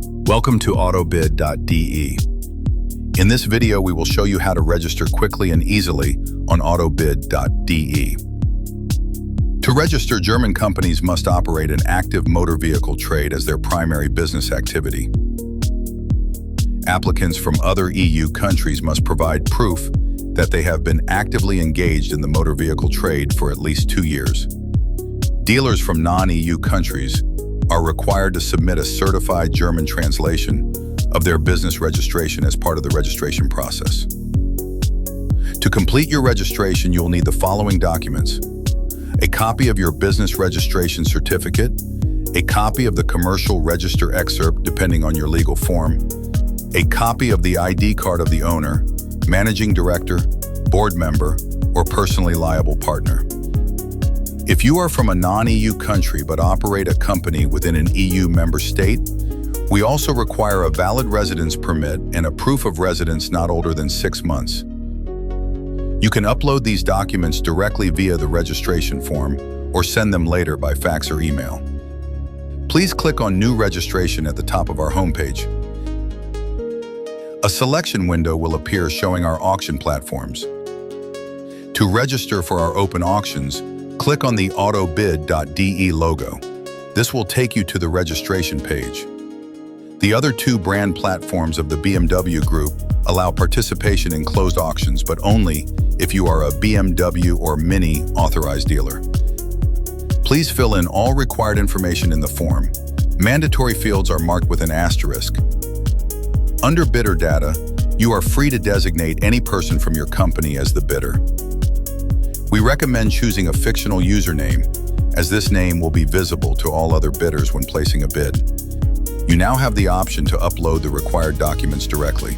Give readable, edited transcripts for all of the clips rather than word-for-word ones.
Welcome to Autobid.de. In this video, we will show you how to register quickly and easily on Autobid.de. To register, German companies must operate an active motor vehicle trade as their primary business activity. Applicants from other EU countries must provide proof that they have been actively engaged in the motor vehicle trade for at least 2 years. Dealers from non-EU countries are required to submit a certified German translation of their business registration as part of the registration process. To complete your registration, you will need the following documents: a copy of your business registration certificate, a copy of the commercial register excerpt depending on your legal form, a copy of the ID card of the owner, managing director, board member, or personally liable partner. If you are from a non-EU country but operate a company within an EU member state, we also require a valid residence permit and a proof of residence not older than 6 months. You can upload these documents directly via the registration form or send them later by fax or email. Please click on New Registration at the top of our homepage. A selection window will appear showing our auction platforms. To register for our open auctions, click on the Autobid.de logo. This will take you to the registration page. The other 2 brand platforms of the BMW Group allow participation in closed auctions, but only if you are a BMW or Mini authorized dealer. Please fill in all required information in the form. Mandatory fields are marked with an asterisk. Under bidder data, you are free to designate any person from your company as the bidder. We recommend choosing a fictional username, as this name will be visible to all other bidders when placing a bid. You now have the option to upload the required documents directly.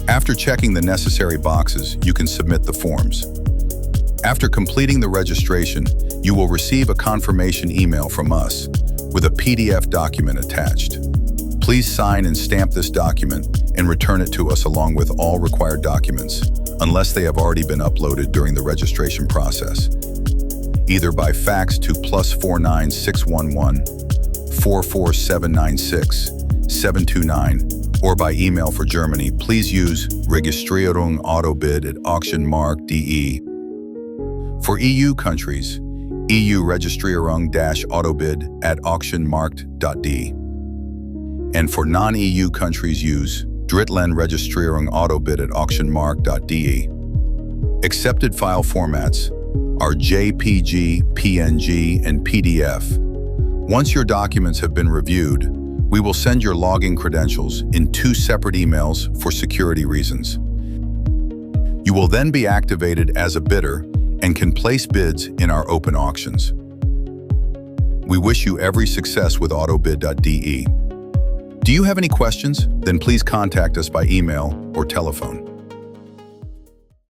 After checking the necessary boxes, you can submit the forms. After completing the registration, you will receive a confirmation email from us with a PDF document attached. Please sign and stamp this document and return it to us along with all required documents, unless they have already been uploaded during the registration process, either by fax to +49 611 44796 729 or by email for Germany. Please use Registrierung Autobid at Auctionmarkt.de. For EU countries, EU Registrierung-Autobid at Auctionmarkt.de. And for non-EU countries, use Drittland Registrierung Autobid at Auctionmarkt.de. Accepted file formats are JPG, PNG, and PDF. Once your documents have been reviewed, we will send your login credentials in 2 separate emails for security reasons. You will then be activated as a bidder and can place bids in our open auctions. We wish you every success with Autobid.de. Do you have any questions? Then please contact us by email or telephone.